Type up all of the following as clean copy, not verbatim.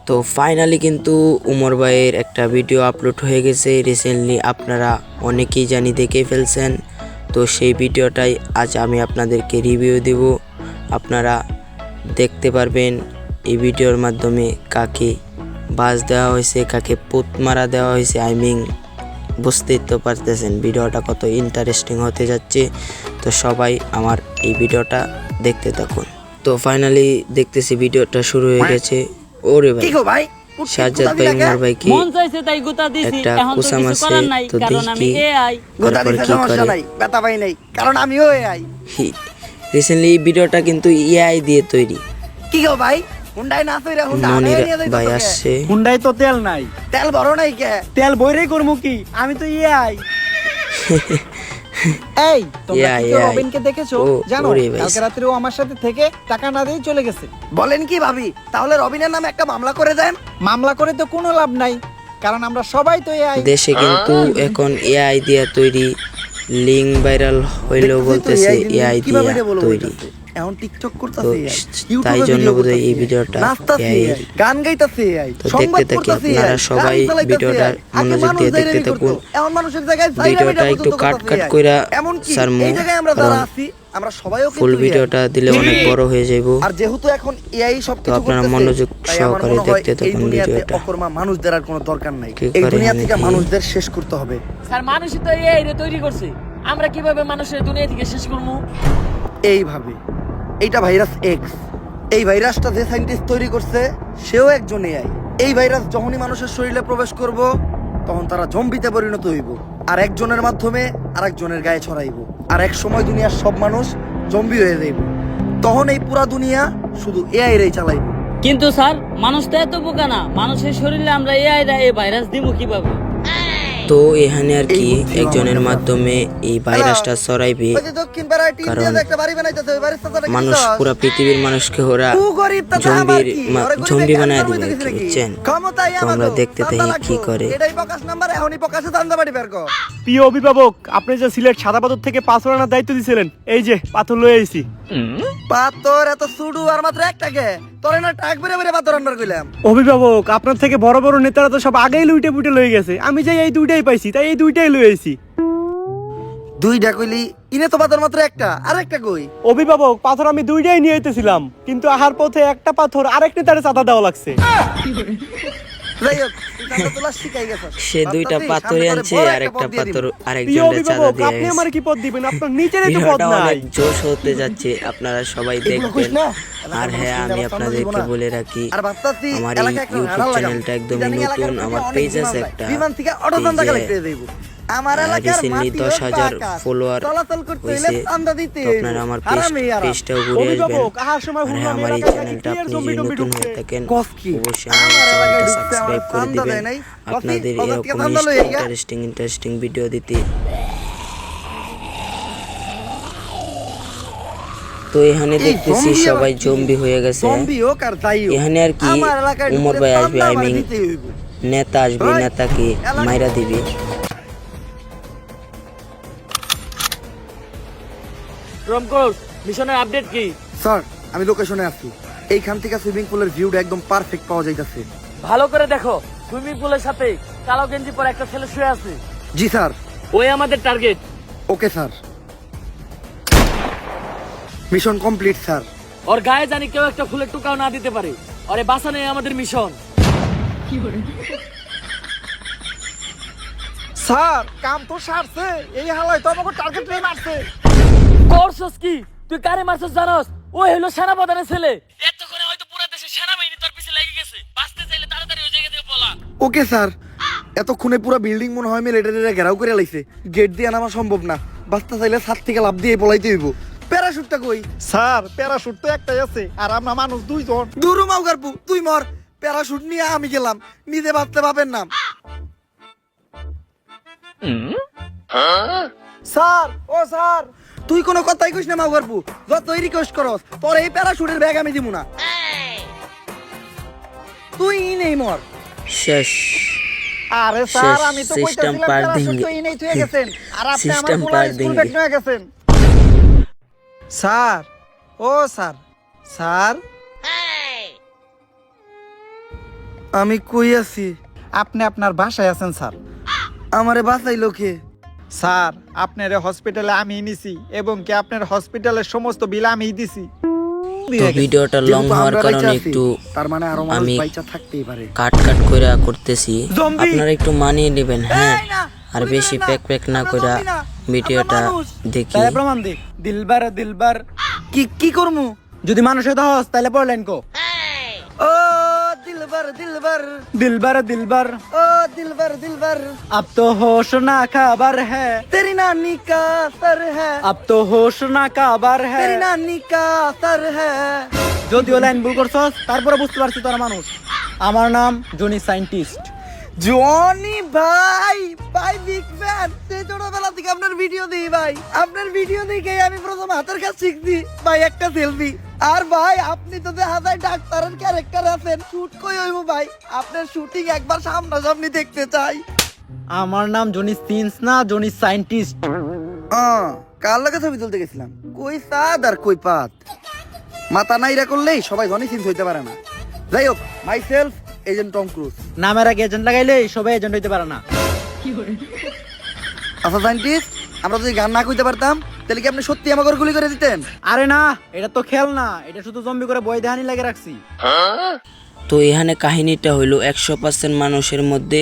তো ফাইনালি কিন্তু উমর ভাইয়ের একটা ভিডিও আপলোড হয়ে গেছে রিসেন্টলি, আপনারা অনেকেই জানি দেখে ফেলছেন। তো সেই ভিডিওটাই আজ আমি আপনাদেরকে রিভিউ দেব। আপনারা দেখতে পারবেন এই ভিডিওর মাধ্যমে কাকে বাস দেওয়া হয়েছে, কাকে পুত মারা দেওয়া হয়েছে। বুঝতেই তো পারতেছেন ভিডিওটা কত ইন্টারেস্টিং হতে যাচ্ছে। তো সবাই আমার এই ভিডিওটা দেখতে থাকুন। তো ফাইনালি দেখতেছি ভিডিওটা শুরু হয়ে গেছে। ওরে ভাই সাজ্জাদ ভাই উমর ভাইকে মন চাইছে তাই গুতা দিছি, একটা এখন তো কুসাম কিছু আছে, করার নাই তো কারণ আমি দেখি এআই। গোদা তারপর দিতে কি সমস্যা করে। নাই, ব্যথা পাই নাই, কারণ আমিও এআই। রিসেন্টলি এই ভিডিওটা কিন্তু এআই দিয়ে তৈরি। কি গো ভাই, হুন্ডাই না তৈরা হুন্ডা আনাই মনির নিয়ে যাইতো ভাই তোকে। আসছে। হুন্ডাই তো তেল নাই, তেল বড় নাই কে? তেল বইরেই করবো কি, আমি তো ইয়াই। এই তোমরা ইয়া, কি ইয়া। রবিনকে দেখেছো? ও, জানো ওরে ভাই। কালকে রাত্রে ও আমার সাথে থেকে টাকা না দিয়ে চলে গেছে। বলেন কি ভাবি, তাহলে রবিনের নামে একটা মামলা করে দেন। মামলা করে তো কোনো লাভ নাই, কারণ আমরা সবাই তো এআই। দেশে কিন্তু এখন এআই দিয়ে তৈরি লিঙ্ক ভাইরাল হইলেও বলতেছে এআই দিয়ে তৈরি। এখন টিকটক তো করতেছে তাই জন্য বোধহয় এই ভিডিওটা নাচতাছে AI AI, গান গাইতাছে AI, তো সংবাদ দেখতে থাকি, পড়তাছে আপনারা AI, সবাই গাড়ি চালাইতাছে ভিডিওটা AI, আগে মনোযোগ মানুষ দিয়ে দেখতে দাঁড়িয়ে থাকুন। করতো, এখন মানুষের জায়গায় ভিডিওটা একটু কাট কইরা এমন কি সারমু, এই জায়গায় আমরা যারা কারণ আছি আমরা সবাইও ফুল কিন্তু AI। ভিডিওটা দিলে অনেক বড় হয়ে যাইব। আর যেহেতু এখন এআই তো সবকিছু আপনারা করতেছে, মনোযোগ তাই আমার সহকারে মনে হয় দেখতে এই থাকুন দুনিয়াতে ভিডিওটা। অকর্মা মানুষদের আর কোনো দরকার নাই। কি এই করে দুনিয়া আমি থেকে কি? মানুষদের শেষ করতে হবে। স্যার মানুষই তো এআই রে তৈরি করছে, আমরা কিভাবে মানুষের দুনিয়া থেকে শেষ করবো? এইভাবে এইটা ভাইরাস এক্স, এই ভাইরাসটা যে সাইন্টিস্ট তৈরি করছে সেও একজন এআই। এই ভাইরাস যখনই মানুষের শরীরে প্রবেশ করব তখন তারা জম্বিতে পরিণত হইব, আর একজনের মাধ্যমে আরেকজনের গায়ে ছড়াইব, আর এক সময় দুনিয়ার সব মানুষ জম্বি হয়ে যাইব। তখন এই পুরা দুনিয়া শুধু এআই রেই চালাইব। কিন্তু স্যার মানুষ তো এত বোকা না, মানুষের শরীরে আমরা এআই রা এই ভাইরাস দিব কিভাবে? তো এখানে আর কি এই বুদ্ধি একজনের আমার মাধ্যমে এই ভাইরাসটা ছড়াইবে, ওই যে দক্ষিণ পাড়ায় টিন দিয়ে কারণ যে একটা বাড়ি বানাইতেছে, ওই বাড়ির চাচাটা কি মানুষ চাস? পুরা পৃথিবীর মানুষকে ওরা তু গরিব তা আমার কি? ওরে গরিবে জম্বি বানায় ক্যান্সার দিবে, হইতে গেছে নাকি? বুঝছেন? ক্ষমতাই তো আমরা আমাগো, দেখতে চান্দা থাকি কি লাগবো। করে। এটাই প্রকাশ নাম্বার, এখনই প্রকাশে চান্দা বাড়ি বের কর। প্রিয় অভিভাবক, আপনি যে সিলেট সাদা পাথর থেকে পাথর আনার দায়িত্ব দিয়েছিলেন, এই যে পাথর লয়ে আইছি। পাথর এত সুডু আর মাত্র একটাকে, তোরে না টাক বেরে বেরে পাথর আনবার কইলাম। অভিভাবক, আপনার থেকে বড় বড় নেতারা তো সব আগেই লুইটে পুটে লয়ে গেছে, আমি যে এই দুইটাই পাইছি, তাই এই দুইটাই লয়ে আইছি। দুইটা কইলি, ইনে তো পাথর মাত্র একটা, আর একটা কই? অভিভাবক, পাথর আমি দুইটাই নিয়ে আইতেছিলাম, কিন্তু আহার পথে একটা পাথর আরেক নেতারে চাঁদা দেওয়া লাগছে। যাই হোক, তুই চান্দা তোলা শিখাই গেছস। সে দুইটা ভাবতাছি, পাথরই সামনে আনছে তোরে বড় আর একটা একটা পদ দিয়ে দিবো। পাথর প্রিয় আরেকজনের চাঁদা অভিভাবক, দিয়ে আপনি গেছে। আমার কি পদ দিবেন? আপনার নিচেরই তো পদ ভিডিওটা নাই। অনেক জোশ হতে যাচ্ছে, আপনারা সবাই এগুলো কইস দেখবেন। না, আর এলাকার হ্যাঁ, মানুষ আমি কিন্তু আবার আপনাদেরকে চান্দা দিব না। বলে রাখি, আর ভাবতাছি, আমার এই এলাকায় একটা ইউটিউব রাডার লাগাবো। চ্যানেলটা একদমই ইদানিং এলাকার নতুন, থেকে আমার অনেক পেজ বিমান আছে যায়। একটা, বিমান থেকে অটো চান্দা কালেক্ট করে দেব। আমার এলাকার রিসেন্টলি মাটি 10,000 ফলোয়ার চলাচল করতে হইলে হয়েছে। চান্দা দিতে তো আপনারা আমার হারামি আর পেজটাও ঘুরে আসবেন। অভিভাবক, আহার সময় আর হ্যাঁ, হুরলাম আমার এই এলাকায় চ্যানেলটা নাকি আপনি জম্বি যদি টম্বি নতুন ঢুকছে। হয়ে থাকেন কস কি? অবশ্যই আমার আমার এলাকায় চ্যানেলটা ঢুকছে, সাবস্ক্রাইব আমার করে চান্দা দিবেন। দেয় নাই। আপনাদের কসি, এরকম চান্দা লইয়া গিয়া। ইন্টারেস্টিং ভিডিও দিতে। তো এখানে এই দেখতেছি জম্বি সবাই আবার কি? জম্বি হয়ে গেছে। জম্বি হোক আর যাই হোক, এখানে আর কি আমার এলাকায় উমর ঢুকলে ভাই আসবে, চান্দা আই আমার মিন দিতেই হইব। নেতা আসবে, ওই, নেতাকে মাইরা দিবে। রমকোল মিশনের আপডেট কি? স্যার, আমি লোকেশনে আছি। এইখান থেকে সুইমিং পুলের ভিউটা একদম পারফেক্ট পাওয়া যাইতাছে। ভালো করে দেখো, সুইমিং পুলের সাথে কালো গেঞ্জি পরে একটা ছেলে শুয়ে আছে, জি স্যার। ওই আমাদের target. Okay sir, mission complete sir. ওর গায়ে জানি কেউ একটা ফুলের টুকাও না দিতে পারে, ওরে বাঁচানোই আমাদের মিশন। স্যার, কাম তো সারছে, এই হালাই তো আমাকে টার্গেট নিয়ে মারছে। করছস কি? তুই কারে মারছস জানোস? ওই হলো সেনাপ্রধানের ছেলে। এতক্ষণে হয়তো পুরো দেশের সেনাবাহিনী তোর পিছে লেগে গেছে, বাঁচতে চাইলে তাড়াতাড়ি ওই জায়গা থেকে পলা। Okay sir. এতক্ষণে পুরো বিল্ডিং মনে হয় মিলিটারিরা ঘেরাও করে লাইছে, গেট দিয়ে নামা সম্ভব না। বাস্তা চাইলে ছাদ থেকে লাফ দিয়ে পলাইতে হইব। প্যারাশুটটা কই? স্যার, প্যারাশুট তো একটাই আছে, আর আমরা মানুষ দুইজন। দুরু মাউগারপু, তুই মর। প্যারাশুট নিয়ে আমি গেলাম, নিজে বাঁচতে পাবেন না। স্যার, ও স্যার, তুই কোনো কথাই কইস না মাউগারপু, যতই রিকোয়েস্ট করস তোর এই প্যারাশুটের ব্যাগ আমি দিব না। তুই নেই মর। শেষ। আরে স্যার, আমি তো সিস্টেম কইতাছিলাম পার প্যারাশুট দেंगे। তো ইনেই থুয়ে গেছেন, আর আপনি আমার সিস্টেম পোলা পার স্কুল দেंगे। ব্যাগ নিয়ে গেছেন। স্যার, ও স্যার, স্যার, আমি কই আছি? আপনি আপনার বাসায় আছেন স্যার। আমারে বাঁচাইলো কে? স্যার আপনার হসপিটালে আমি নিছি এবং কি আপনার হসপিটালের সমস্ত বিল আমি দিছি। তো ভিডিওটা লং যেহেতু হওয়ার আমরা কারণে বাইচা আছি, একটু তার মানে আরো মানুষ আমি বাইচা থাকতেই পারে। কাট করে করতেছি, জম্বি! আপনারা একটু মানিয়ে নেবেন। হ্যাঁ, এই না, আর গুলি বেশি করেন না, প্যাক না আমরা করে জম্বি না, ভিডিওটা আমরা মানুষ। দেখি। তাহলে প্রমাণ দে। দিলবার দিলবার কি করমু? যদি মানুষ হতে হস তাহলে পড়লেন কো। ও দিলবার দিলবার, দিলবার দিলবার ও দিলবার দিলবার, अब तो होश ना खबर है, तेरी नानी का सर है, अब तो होश ना खबर है। तेरी नानी का सर है। যদিও লাইন ভুল করছস তারপরে বুঝতে পারছি তোরা মানুষ। আমার নাম জনি সায়েন্টিস্ট। জনি ভাই, ভাই বিগ ফ্যান। সেই ছোটবেলা থেকে আপনার ভিডিও দিই ভাই, আপনার ভিডিও দেখে আমি প্রথম হাতের কাজ শিখছি ভাই, একটা সেলফি। আর ভাই আপনি তো দেখা যায় ডাক্তারের ক্যারেক্টার আছেন, শুট কই হইব ভাই? আপনার শুটিং একবার সামনাসামনি দেখতে চাই। আমার নাম জনি সিন্স না, জনি সায়েন্টিস্ট। কার লাগে ছবি তুলতে গেছিলাম? কই সাদ আর কই পাত, মাথা নাইরা করলেই সবাই জনি সিন্স হইতে পারে না। যাই হোক, myself agent Tom Cruise. নামের আগে এজেন্ট লাগাইলে সবাই এজেন্ট হইতে পারে না। আচ্ছা সায়েন্টিস্ট, আমরা যদি গান না কইতে পারতাম তাহলে কি আপনি সত্যি আমাকে গুলি করে দিতেন? আরে না, এটা তো খেল না, এটা শুধু জম্বি করে বই দেহানি লাগে রাখছি। তো এখানে কাহিনীটা হইলো 100% মানুষের মধ্যে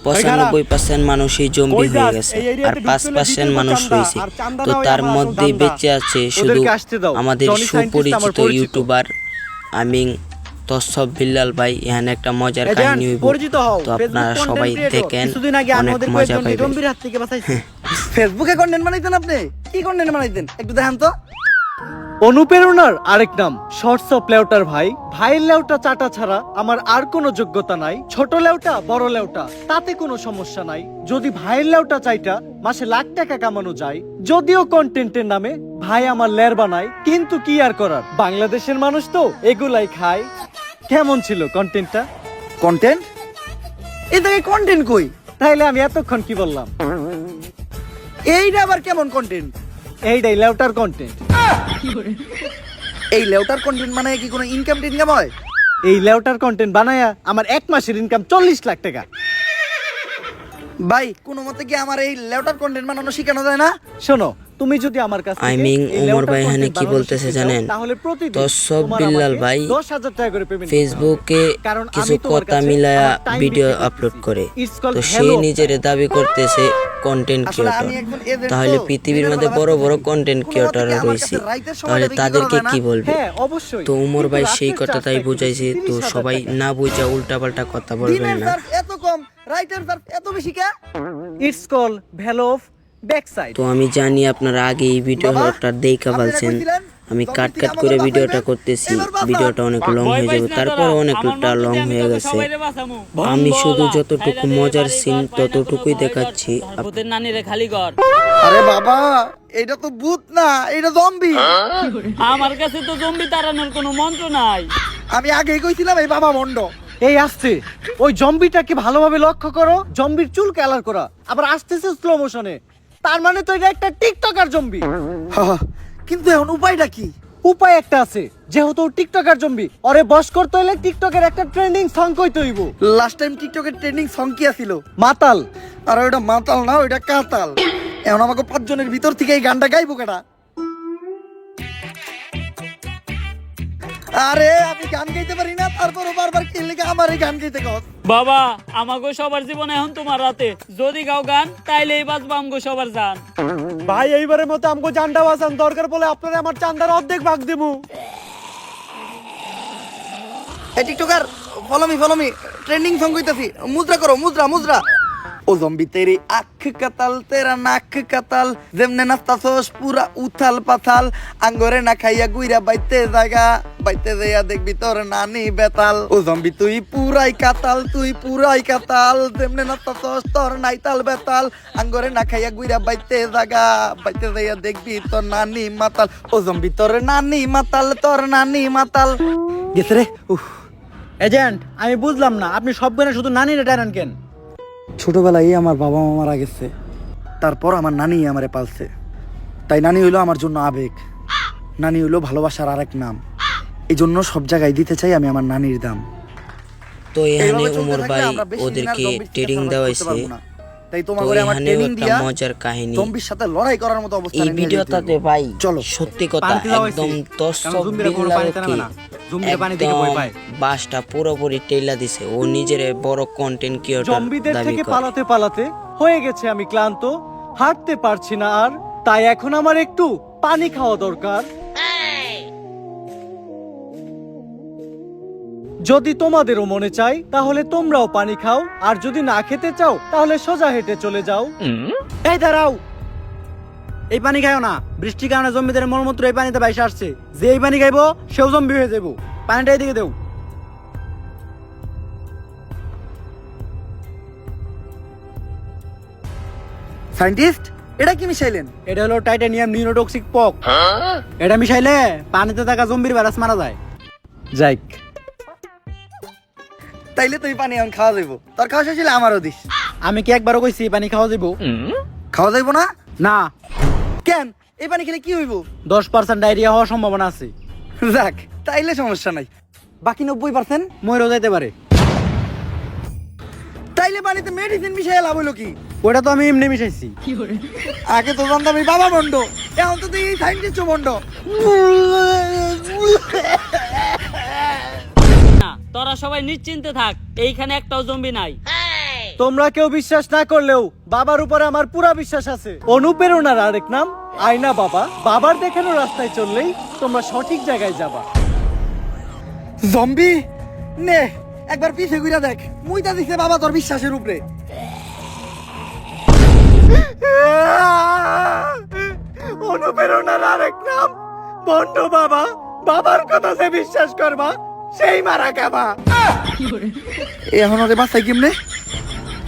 95% মানুষই জম্বি হয়ে গেছে আর 5% মানুষ হয়েছে। তো তার মধ্যে বেঁচে আছে শুধু আমাদের সুপরিচিত ইউটিউবার আমিন তসব বিল্লাল ভাই। এখানে একটা মজার কাহিনী হইব, পরিচিত হও। তো আপনারা সবাই দেখেন, কিছুদিন আগে অনেক আমাদের মজা কয়েকজন পাইবেন। জম্বির হাত থেকে বাঁচাইছি। ফেসবুকে কন্টেন্ট বানাইতেন আপনি? কি কন্টেন্ট বানাইতেন একটু দেখান তো। অনুপ্রেরণার আরেক নাম শর্টস অফ লেউটার ভাই। ভাইয়ের লেউটা চাটা ছাড়া আমার আর কোনো যোগ্যতা নাই। ছোট লেউটা বড় লেউটা তাতে কোনো সমস্যা নাই। যদি ভাইয়ের লেউটা চাইটা মাসে লাখ টাকা কামানো যায়। যদিও কন্টেন্টের নামে ভাই আমার লের বানায়, কিন্তু কি আর করার, বাংলাদেশের মানুষ তো এগুলাই খায়। কেমন ছিল কন্টেন্টটা? কন্টেন্ট? এই থেকে কন্টেন্ট কই? তাইলে আমি এতক্ষণ কি বললাম? এইটা আবার কেমন কন্টেন্ট? এইটাই লেউটার কন্টেন্ট। এই লেউটার কন্টেন্ট মানে কি কোনো ইনকাম টিনকাম হয়? এই লেউটার কন্টেন্ট বানায়া আমার এক মাসের ইনকাম 40 লাখ টাকা। ভাই কোনো মতে কি আমার এই লেউটার কন্টেন্ট বানানো শেখানো যায় না? শোনো, তুমি যদি আমার কাছে আইমিং ওমর ভাই এখানে কি বলতেছে জানেন? তাহলে প্রতিদিন তসব বিল্লাল ভাই 10,000 টাকা করে পেমেন্ট। ফেসবুকে কারণ কিছু আমি তোমার কথা কাছে মিলায়া আমার time ভিডিও বিক্রি আপলোড করতেছি। করে, It's called তো সে hello নিজের দাবি করতেছে কন্টেন্ট আসলে ক্রিয়েটর। আমি একজন এজেন্ট, তাহলে তো পৃথিবীর দিনের মধ্যে বেলা বড় বড় ব্যস্ত কন্টেন্ট থাকি। ক্রিয়েটর কোনো মতে কি আমার রয়েছে, কাছে রাইতের সময়টা তাহলে বিক্রি তাদেরকে করা যায় কি না? বলবে? হ্যাঁ অবশ্যই। তো উমর ভাই কিন্তু সেই রাত্রের কথাটাই চার্জটা বুঝাইছে। একটু তো 30,000 সবাই টাকা। না বুঝা উল্টাপাল্টা কথা বলবেন দিনের না। চার্জ এত কম, রাইটের চার্জ এত বেশি কে? It's call value of back side. তো আমি জানি আপনারা আগে এই ভিডিওটা দেখা ফেলছেন। আমি কাট করে ভিডিওটা করতেছি, ভিডিওটা অনেক লং হয়ে যাবে, তারপর অনেকটা লং হয়ে গেছে। আমি শুধু যতটুকু মজার সিন ততটুকুই দেখাচ্ছি। ভূতের নানিরে খালি কর। আরে বাবা, এটা তো ভূত না, এটা জম্বি। আমার কাছে তো জম্বি তাড়ানোর কোনো মন্ত্র নাই। আমি আগেই কইছিলাম এই বাবা মন্ড। এই আসছে ওই জম্বিটাকে ভালোভাবে লক্ষ্য করো। জম্বির চুল কালার করা, আবার আসতেছে স্লো মোশনে। তার মানে তো এটা একটা টিকটকার জম্বি। কিন্তু এখন উপায়টা কি? উপায় একটা আছে, যেহেতু টিকটকার জম্বি, ওরে বশ করতে হইলে টিকটকের একটা ট্রেন্ডিং সং কইতে হইব। লাস্ট টাইম টিকটকের ট্রেন্ডিং সং কি আছিল? মাতাল। আর ওটা মাতাল না, ওইটা কাতাল। এখন আমাকে 5 জনের ভিতর থেকে এই গানটা গাইবো কেটা? আরে আমি গান গাইতে পারি না, তারপরও বারবার কি লেগে আমার এই গান গাইতে কস? বাবা, আমাগো সবার জীবন এখন তোমার রাতে। যদি গাও গান তাইলে এই বাজবা আমগো সবার জান। ভাই এইবারের মতো আমগো জানটা বাঁচান, দরকার পড়লে আপনারা আমার চান্দার অর্ধেক ভাগ দেবো। এই TikToker follow me trending song কইতাছি, মুদ্রা করো, মুদ্রা মুদ্রা। ও জম্বি তেরি আখ কাতাল তেরা নাক কাতাল, যেমনে নাস্তাছস পুরা উথাল পাথাল, আঙ্গরে না খাইয়া গুইরা বাইতে জায়গা, বাইতে যাইয়া দেখবি তোর নানি বেতাল। ও জম্বি তুই পুরাই কাতাল, তুই পুরাই কাতাল, যেমনে নাস্তাছস তোর নাইতাল বেতাল, আঙ্গরে না খাইয়া গুইরা বাইতে জায়গা, বাইতে যাইয়া দেখবি তোর নানি মাতাল। ও জম্বি তোর নানি মাতাল, তোর নানি মাতাল। গেছে রে। এজেন্ট, আমি বুঝলাম না আপনি সব গানে শুধু নানিরে টানেন কেন? ছোটবেলায় আমার বাবা মা মারা গেছে, তারপর আমার নানি আমারে পালছে। তাই নানি হইলো আমার জন্য আবেগ, নানি হইলো ভালোবাসার আরেক নাম। এই জন্য সব জায়গায় দিতে চাই আমি আমার নানির দাম। তো এখানে এইভাবে চলতে উমর থাকলে ভাই আমরা বেশি দিন আর ওদেরকে জম্বির থেকে ট্রেনিং survive দেওয়াইছে। করতে পারবো না। তাই তোমার তো ঘরে আমার এখানেও ট্রেনিং একটা দিয়া মজার কাহিনী। জম্বির সাথে লড়াই করার মতো অবস্থা এই ভিডিওটাতে ভাই চলো। সত্যি কথা পানিতে যাওয়া হয়েছে। একদম কারণ জম্বিরা কোনো পানিতে নামে না। জম্বিরা পানি থেকে ভয় পায়। বাসটা পুরোপুরি টেলা দিছে। ও নিজের বড় কন্টেন্ট ক্রিয়েটর জম্বিদের দাবি থেকে করে। পালাতে পালাতে হয়ে গেছে আমি ক্লান্ত, হাঁটতে পারছি না আর, তাই এখন আমার একটু পানি খাওয়া দরকার। যদি তোমাদেরও মনে চাই তাহলে তোমরাও পানি খাও, আর যদি না খেতে চাও তাহলে সোজা হেঁটে চলে যাও। এই দাঁড়াও, এই পানি খাইও না। বৃষ্টির কারণে জম্বিদের মলমূত্র এই পানিতে বাইসে আসছে। যে এই পানি খাইবো সেও জম্বি হয়ে যাবো। পানিটা এদিকে দেও। সায়েন্টিস্ট, এটা কি মিশাইলেন? এটা হলো টাইটানিয়াম নিউরোটক্সিক পক। এটা মিশাইলে পানিতে থাকা জম্বির ভাইরাস মারা যায়। যাইক, তাইলে তুই পানি এখন খাওয়া যাইব। তোর খাওয়া শেষ হলে আমারও দিস। আমি কি একবারও কইছি পানি খাওয়া যাবো? খাওয়া যাইব না না, কেন? এই পানি খেলে কি হইব? 10% ডায়রিয়া হওয়ার সম্ভাবনা আছে। যাক, তাইলে সমস্যা নাই। বাকি 90% মরেও যাইতে পারে। তাইলে পানিতে মেডিসিন মিশাইয়া লাভ হইলো কি? ওটা তো আমি এমনি মিশাইছি। আগে তো জানতাম এই বাবা বন্ড, এখন তো তুই এই সাইন্টিস্ট বন্ড। না, তোরা সবাই নিশ্চিন্তে থাক, এইখানে একটাও জম্বি নাই। তোমরা কেউ বিশ্বাস না করলেও বাবার উপরে আমার পুরা বিশ্বাস আছে। অনুপ্রেরণার আরেক নাম আয়না বাবা। বাবার দেখানো রাস্তায় চললেই তোমরা সঠিক জায়গায় যাবা। জম্বি নে, একবার পিছে ঘুরে দেখ। মুইতা দিছে বাবা তোর বিশ্বাসের উপরে। অনুপ্রেরণার আরেক নাম বন্ড বাবা। বাবার কথা যে বিশ্বাস করবা সেই মারা খাবা। এখন ওরে বাঁচাই কেমনে?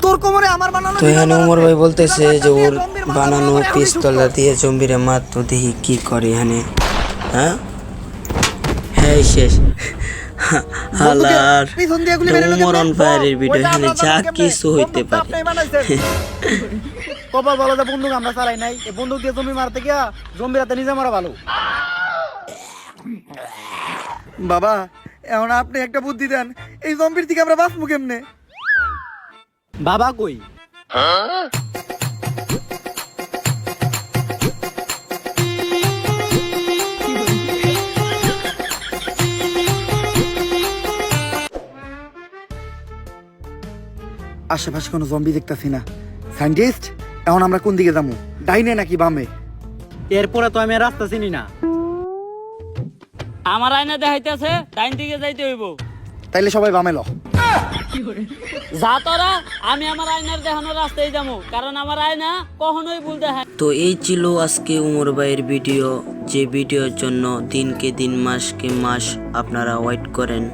তোর কোমরে আমার বানানো তো এখানে বিনা উমর বানাতে। ভাই বলতেছে বিনা যে ওর জম্বির মাথা বানানো বরাবর এখনই পিস্তলটা সুস্থ। দিয়ে জম্বিরে মারতো, দেখি কি করে এখানে। হ্যাঁ হ্যাঁ শেষ হালার পিছন দিয়ে গুলি মেরে উমর অন ফায়ারের ভিডিও, ওইটা এখানে আমরা যা বানাবো কেমনে? কিছু হইতে বন্দুকটা পারে। আপনিই বানাইছেন। কপাল ভালো যে বন্দুক আমরা চালাই নাই। এই বন্দুক দিয়ে জম্বি মারতে গিয়া জম্বির হাতে নিজে মারা ভালো। বাবা, এখন আপনি একটা বুদ্ধি দেন, এই জম্বির থেকে আমরা বাঁচবো কেমনে? বাবা কই? আশেপাশে কোনো জম্বি দেখতাছি না। সায়েন্টিস্ট, এখন আমরা কোন দিকে যাবো? ডাইনে নাকি বামে? এরপরে তো আমি আর রাস্তা চিনি না। আমার আয়না দেখাইতেছে ডাইন দিকে যাইতে হইব। তাইলে সবাই বামে ল। যা তোরা, আমি আমার আয়নার দেখানো রাস্তায় যাবো, কারণ আমার আয়না কখনোই ভুল দেখায়। তো এই ছিল আজকে উমর ভাইয়ের ভিডিও, যে ভিডিওর জন্য দিনকে দিন মাসকে মাস আপনারা ওয়েট করেন।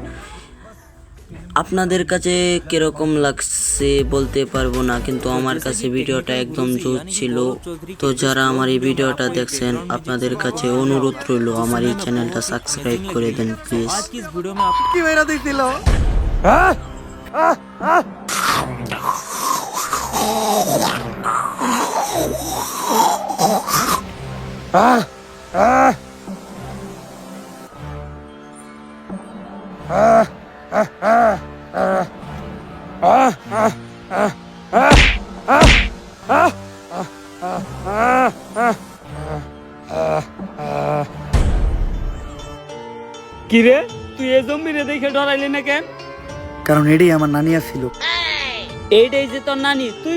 আপনাদের কাছে কিরকম লাগছে বলতে পারবো না, কিন্তু আমার কাছে ভিডিওটা একদম জোর ছিল। তো যারা আমার এই ভিডিওটা দেখছেন, আপনাদের কাছে অনুরোধ রইল আমার এই চ্যানেলটা সাবস্ক্রাইব করে দেন প্লিজ। কি বেরা দিছিল? কি রে, তুই এই জম্বিরে দেখে ডরাইলি না কেন? কারণ এটাই আমার নানিয়া ছিল। এইটাই যে তোর নানি, তুই